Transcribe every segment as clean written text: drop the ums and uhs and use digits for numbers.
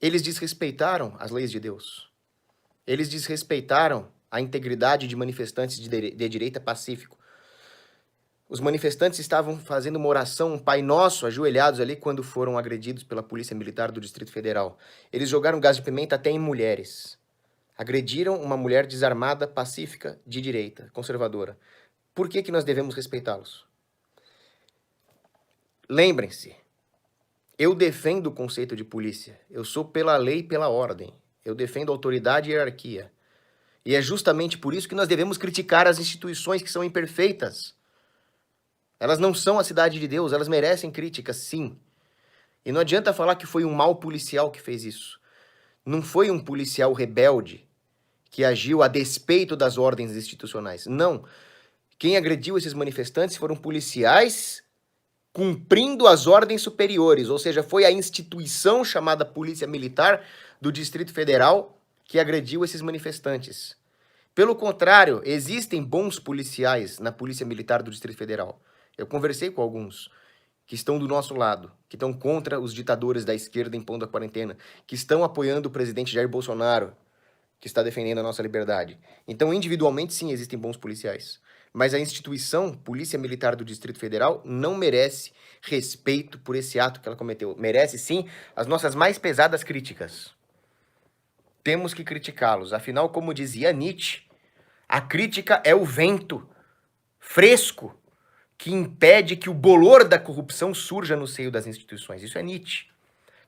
Eles desrespeitaram as leis de Deus. Eles desrespeitaram a integridade de manifestantes de direita pacífico. Os manifestantes estavam fazendo uma oração, um Pai Nosso, ajoelhados ali, quando foram agredidos pela Polícia Militar do Distrito Federal. Eles jogaram gás de pimenta até em mulheres. Agrediram uma mulher desarmada, pacífica, de direita, conservadora. Por que nós devemos respeitá-los? Lembrem-se, eu defendo o conceito de polícia. Eu sou pela lei e pela ordem. Eu defendo autoridade e hierarquia. E é justamente por isso que nós devemos criticar as instituições que são imperfeitas. Elas não são a cidade de Deus, elas merecem críticas, sim. E não adianta falar que foi um mau policial que fez isso. Não foi um policial rebelde que agiu a despeito das ordens institucionais. Não. Quem agrediu esses manifestantes foram policiais cumprindo as ordens superiores, ou seja, foi a instituição chamada Polícia Militar do Distrito Federal que agrediu esses manifestantes. Pelo contrário, existem bons policiais na Polícia Militar do Distrito Federal. Eu conversei com alguns que estão do nosso lado, que estão contra os ditadores da esquerda impondo a quarentena, que estão apoiando o presidente Jair Bolsonaro, que está defendendo a nossa liberdade. Então, individualmente, sim, existem bons policiais. Mas a instituição Polícia Militar do Distrito Federal não merece respeito por esse ato que ela cometeu. Merece, sim, as nossas mais pesadas críticas. Temos que criticá-los. Afinal, como dizia Nietzsche, a crítica é o vento fresco que impede que o bolor da corrupção surja no seio das instituições. Isso é Nietzsche.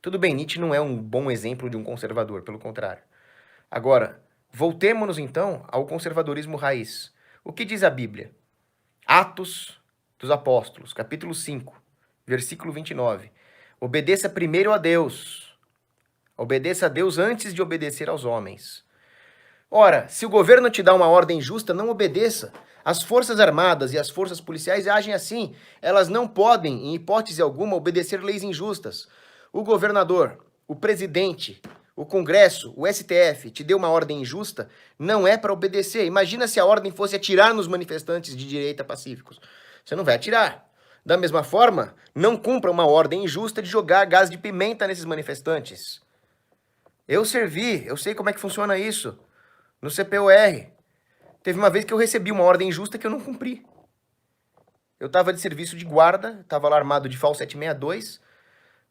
Tudo bem, Nietzsche não é um bom exemplo de um conservador, pelo contrário. Agora, voltemos-nos então ao conservadorismo raiz. O que diz a Bíblia? Atos dos Apóstolos, capítulo 5, versículo 29. Obedeça primeiro a Deus. Obedeça a Deus antes de obedecer aos homens. Ora, se o governo te dá uma ordem justa, não obedeça. As Forças Armadas e as Forças Policiais agem assim. Elas não podem, em hipótese alguma, obedecer leis injustas. O governador, o presidente, o Congresso, o STF, te deu uma ordem injusta, não é para obedecer. Imagina se a ordem fosse atirar nos manifestantes de direita pacíficos. Você não vai atirar. Da mesma forma, não cumpra uma ordem injusta de jogar gás de pimenta nesses manifestantes. Eu servi, eu sei como é que funciona isso. No CPOR. Teve uma vez que eu recebi uma ordem injusta que eu não cumpri. Eu estava de serviço de guarda, estava lá armado de FAL 762,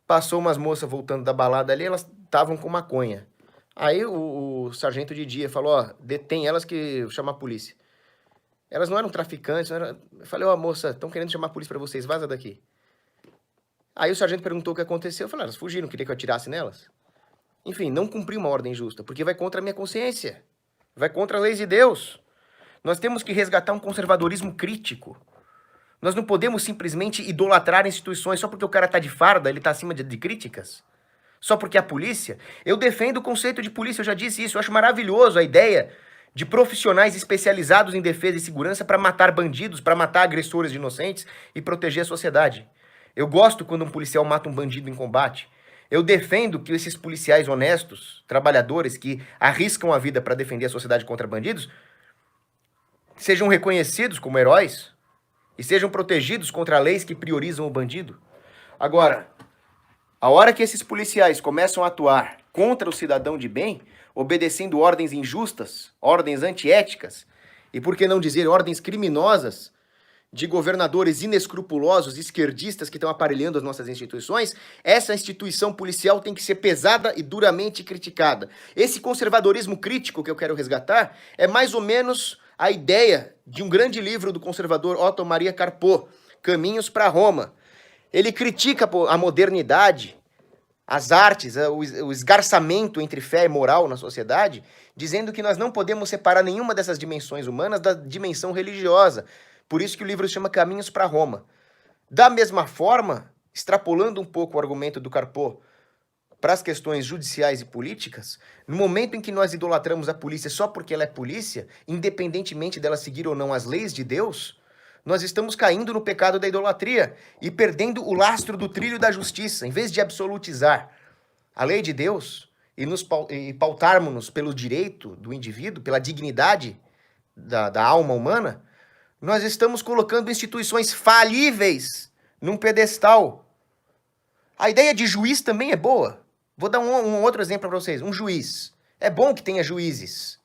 passou umas moças voltando da balada ali, elas estavam com maconha. Aí o sargento de dia falou, ó, detém elas que eu chamo a polícia. Elas não eram traficantes, não eram... Eu falei, ó, moça, estão querendo chamar a polícia pra vocês, vaza daqui. Aí o sargento perguntou o que aconteceu, eu falei, elas fugiram, queria que eu atirasse nelas. Enfim, não cumpri uma ordem justa, porque vai contra a minha consciência, vai contra as leis de Deus. Nós temos que resgatar um conservadorismo crítico. Nós não podemos simplesmente idolatrar instituições só porque o cara tá de farda, ele tá acima de críticas. Só porque a polícia... Eu defendo o conceito de polícia, eu já disse isso. Eu acho maravilhoso a ideia de profissionais especializados em defesa e segurança para matar bandidos, para matar agressores de inocentes e proteger a sociedade. Eu gosto quando um policial mata um bandido em combate. Eu defendo que esses policiais honestos, trabalhadores que arriscam a vida para defender a sociedade contra bandidos, sejam reconhecidos como heróis e sejam protegidos contra leis que priorizam o bandido. Agora, a hora que esses policiais começam a atuar contra o cidadão de bem, obedecendo ordens injustas, ordens antiéticas, e por que não dizer ordens criminosas, de governadores inescrupulosos, esquerdistas que estão aparelhando as nossas instituições, essa instituição policial tem que ser pesada e duramente criticada. Esse conservadorismo crítico que eu quero resgatar é mais ou menos a ideia de um grande livro do conservador Otto Maria Carpo, Caminhos para Roma. Ele critica a modernidade, as artes, o esgarçamento entre fé e moral na sociedade, dizendo que nós não podemos separar nenhuma dessas dimensões humanas da dimensão religiosa. Por isso que o livro se chama Caminhos para Roma. Da mesma forma, extrapolando um pouco o argumento do Carpo para as questões judiciais e políticas, no momento em que nós idolatramos a polícia só porque ela é polícia, independentemente dela seguir ou não as leis de Deus, nós estamos caindo no pecado da idolatria e perdendo o lastro do trilho da justiça. Em vez de absolutizar a lei de Deus e pautarmos-nos pelo direito do indivíduo, pela dignidade da alma humana, nós estamos colocando instituições falíveis num pedestal. A ideia de juiz também é boa. Vou dar um outro exemplo para vocês. Um juiz. É bom que tenha juízes.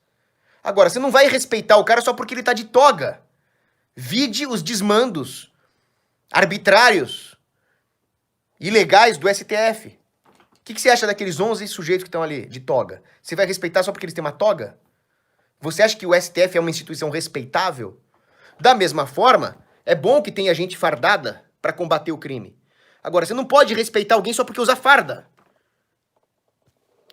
Agora, você não vai respeitar o cara só porque ele tá de toga. Vide os desmandos arbitrários, ilegais do STF. O que você acha daqueles 11 sujeitos que estão ali, de toga? Você vai respeitar só porque eles têm uma toga? Você acha que o STF é uma instituição respeitável? Da mesma forma, é bom que tenha gente fardada para combater o crime. Agora, você não pode respeitar alguém só porque usa farda.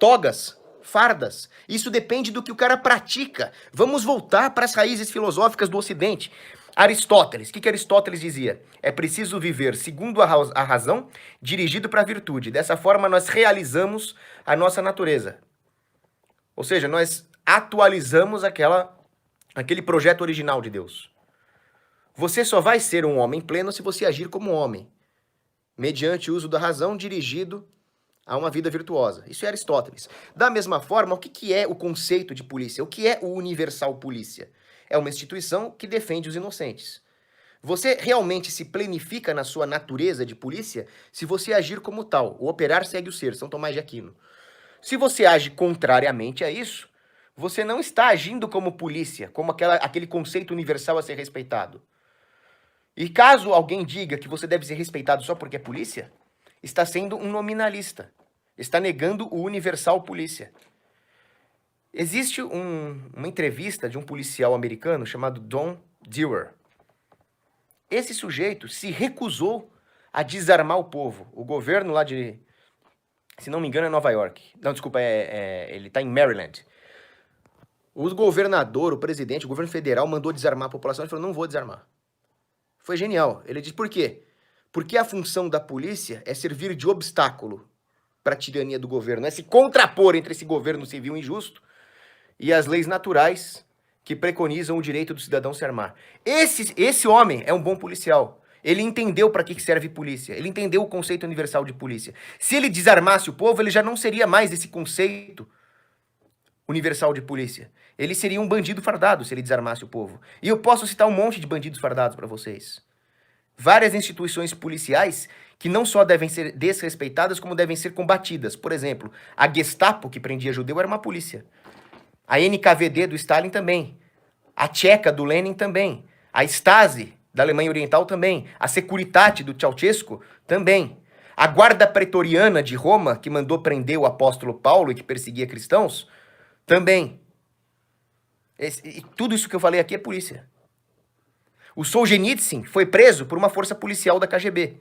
Togas, fardas. Isso depende do que o cara pratica. Vamos voltar para as raízes filosóficas do Ocidente. Aristóteles, o que Aristóteles dizia? É preciso viver segundo a razão, dirigido para a virtude. Dessa forma, nós realizamos a nossa natureza. Ou seja, nós atualizamos aquele projeto original de Deus. Você só vai ser um homem pleno se você agir como homem, mediante o uso da razão, dirigido a uma vida virtuosa. Isso é Aristóteles. Da mesma forma, o que é o conceito de polícia? O que é o universal polícia? É uma instituição que defende os inocentes. Você realmente se plenifica na sua natureza de polícia se você agir como tal. O operar segue o ser, São Tomás de Aquino. Se você age contrariamente a isso, você não está agindo como polícia, como aquele conceito universal a ser respeitado. E caso alguém diga que você deve ser respeitado só porque é polícia, está sendo um nominalista. Está negando o universal polícia. Existe uma entrevista de um policial americano chamado Don Dewar. Esse sujeito se recusou a desarmar o povo. O governo lá de, se não me engano, é Nova York. Não, desculpa, ele está em Maryland. O governador, o presidente, o governo federal mandou desarmar a população. Ele falou, não vou desarmar. Foi genial. Ele disse, por quê? Porque a função da polícia é servir de obstáculo para a tirania do governo. É se contrapor entre esse governo civil injusto e as leis naturais que preconizam o direito do cidadão se armar. Esse homem é um bom policial. Ele entendeu para que serve polícia. Ele entendeu o conceito universal de polícia. Se ele desarmasse o povo, ele já não seria mais esse conceito universal de polícia. Ele seria um bandido fardado se ele desarmasse o povo. E eu posso citar um monte de bandidos fardados para vocês. Várias instituições policiais que não só devem ser desrespeitadas, como devem ser combatidas. Por exemplo, a Gestapo, que prendia judeu, era uma polícia. A NKVD do Stalin também. A Tcheca do Lenin também. A Stasi da Alemanha Oriental também. A Securitate do Ceausescu também. A Guarda Pretoriana de Roma, que mandou prender o apóstolo Paulo e que perseguia cristãos, também. Tudo isso que eu falei aqui é polícia. O Solzhenitsyn foi preso por uma força policial da KGB.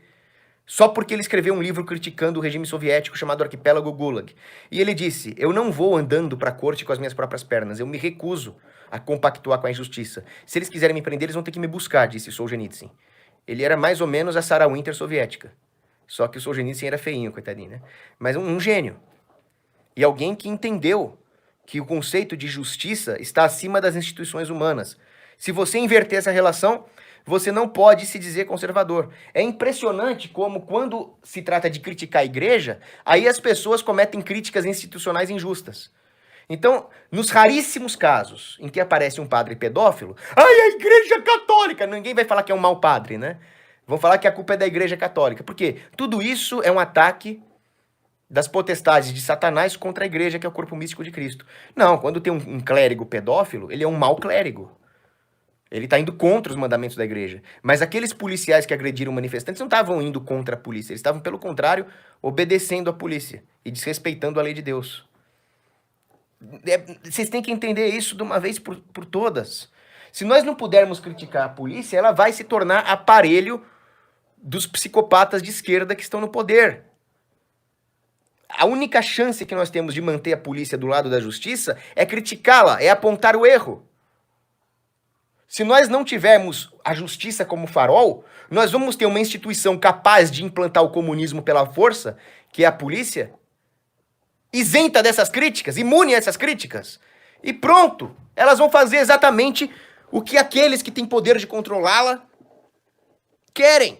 Só porque ele escreveu um livro criticando o regime soviético chamado Arquipélago Gulag. E ele disse, eu não vou andando para a corte com as minhas próprias pernas, eu me recuso a compactuar com a injustiça. Se eles quiserem me prender, eles vão ter que me buscar, disse Solzhenitsyn. Ele era mais ou menos a Sarah Winter soviética. Só que o Solzhenitsyn era feinho, coitadinho, né? Mas um gênio. E alguém que entendeu que o conceito de justiça está acima das instituições humanas. Se você inverter essa relação, você não pode se dizer conservador. É impressionante como, quando se trata de criticar a igreja, aí as pessoas cometem críticas institucionais injustas. Então, nos raríssimos casos em que aparece um padre pedófilo, ai, a igreja católica! Ninguém vai falar que é um mau padre, né? Vão falar que a culpa é da igreja católica. Por quê? Tudo isso é um ataque das potestades de Satanás contra a igreja, que é o corpo místico de Cristo. Não, quando tem um clérigo pedófilo, ele é um mau clérigo. Ele está indo contra os mandamentos da igreja. Mas aqueles policiais que agrediram manifestantes não estavam indo contra a polícia. Eles estavam, pelo contrário, obedecendo a polícia e desrespeitando a lei de Deus. Vocês têm que entender isso de uma vez por todas. Se nós não pudermos criticar a polícia, ela vai se tornar aparelho dos psicopatas de esquerda que estão no poder. A única chance que nós temos de manter a polícia do lado da justiça é criticá-la, é apontar o erro. Se nós não tivermos a justiça como farol, nós vamos ter uma instituição capaz de implantar o comunismo pela força, que é a polícia, isenta dessas críticas, imune a essas críticas. E pronto, elas vão fazer exatamente o que aqueles que têm poder de controlá-la querem,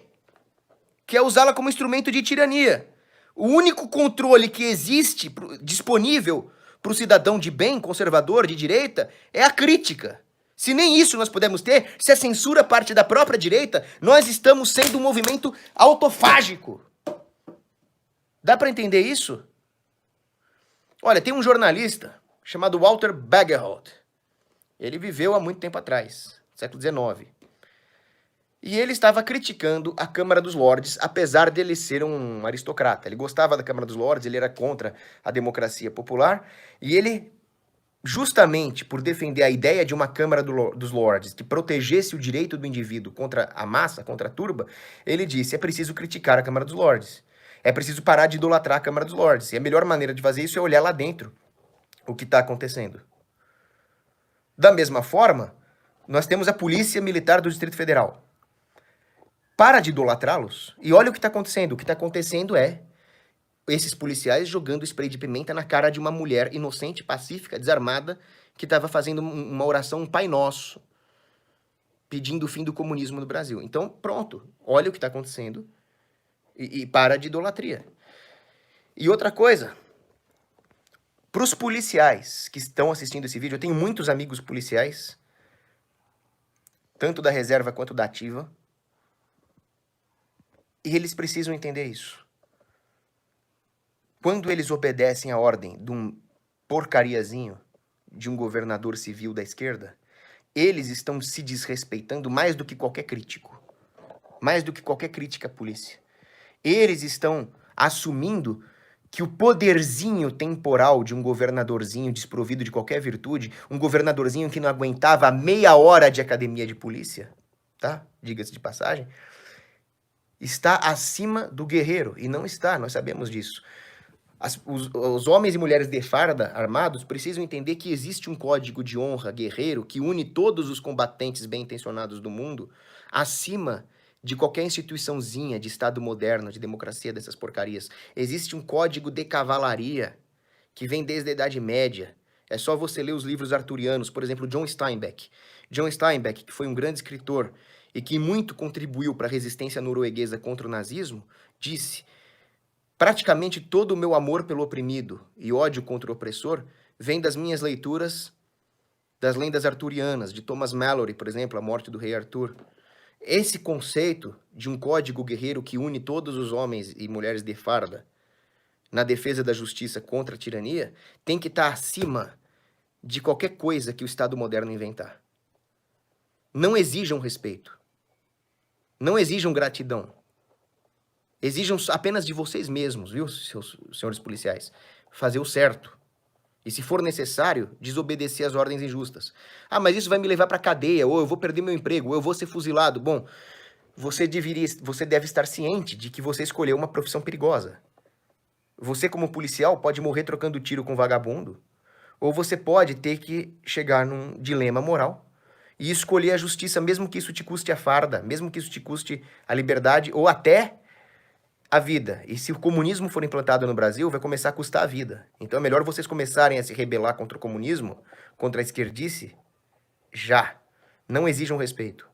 que é usá-la como instrumento de tirania. O único controle que existe disponível para o cidadão de bem, conservador, de direita, é a crítica. Se nem isso nós podemos ter, se a censura parte da própria direita, nós estamos sendo um movimento autofágico. Dá para entender isso? Olha, tem um jornalista chamado Walter Bagehot. Ele viveu há muito tempo atrás, século XIX. E ele estava criticando a Câmara dos Lordes, apesar dele ser um aristocrata. Ele gostava da Câmara dos Lordes, ele era contra a democracia popular, e ele, justamente por defender a ideia de uma Câmara dos Lordes que protegesse o direito do indivíduo contra a massa, contra a turba, ele disse: é preciso criticar a Câmara dos Lordes. É preciso parar de idolatrar a Câmara dos Lordes. E a melhor maneira de fazer isso é olhar lá dentro o que está acontecendo. Da mesma forma, nós temos a Polícia Militar do Distrito Federal. Para de idolatrá-los e olha o que está acontecendo. O que está acontecendo é esses policiais jogando spray de pimenta na cara de uma mulher inocente, pacífica, desarmada, que estava fazendo uma oração, um Pai Nosso, pedindo o fim do comunismo no Brasil. Então, pronto, olha o que está acontecendo e para de idolatria. E outra coisa, para os policiais que estão assistindo esse vídeo, eu tenho muitos amigos policiais, tanto da reserva quanto da ativa, e eles precisam entender isso. Quando eles obedecem a ordem de um porcariazinho, de um governador civil da esquerda, eles estão se desrespeitando mais do que qualquer crítico. Mais do que qualquer crítica à polícia. Eles estão assumindo que o poderzinho temporal de um governadorzinho desprovido de qualquer virtude, um governadorzinho que não aguentava meia hora de academia de polícia, tá? Diga-se de passagem, está acima do guerreiro. E não está, nós sabemos disso. Os homens e mulheres de farda armados precisam entender que existe um código de honra guerreiro que une todos os combatentes bem-intencionados do mundo acima de qualquer instituiçãozinha de Estado moderno, de democracia, dessas porcarias. Existe um código de cavalaria que vem desde a Idade Média. É só você ler os livros arturianos, por exemplo, John Steinbeck. John Steinbeck, que foi um grande escritor e que muito contribuiu para a resistência norueguesa contra o nazismo, disse: praticamente todo o meu amor pelo oprimido e ódio contra o opressor vem das minhas leituras das lendas arturianas, de Thomas Malory, por exemplo, A Morte do Rei Arthur. Esse conceito de um código guerreiro que une todos os homens e mulheres de farda na defesa da justiça contra a tirania tem que estar acima de qualquer coisa que o Estado moderno inventar. Não exijam respeito. Não exijam gratidão. Exijam apenas de vocês mesmos, viu, senhores policiais? Fazer o certo. E, se for necessário, desobedecer às ordens injustas. Ah, mas isso vai me levar para a cadeia, ou eu vou perder meu emprego, ou eu vou ser fuzilado. Bom, você deve estar ciente de que você escolheu uma profissão perigosa. Você, como policial, pode morrer trocando tiro com vagabundo, ou você pode ter que chegar num dilema moral e escolher a justiça, mesmo que isso te custe a farda, mesmo que isso te custe a liberdade, ou até a vida. E se o comunismo for implantado no Brasil, vai começar a custar a vida. Então é melhor vocês começarem a se rebelar contra o comunismo, contra a esquerdice, já. Não exijam respeito.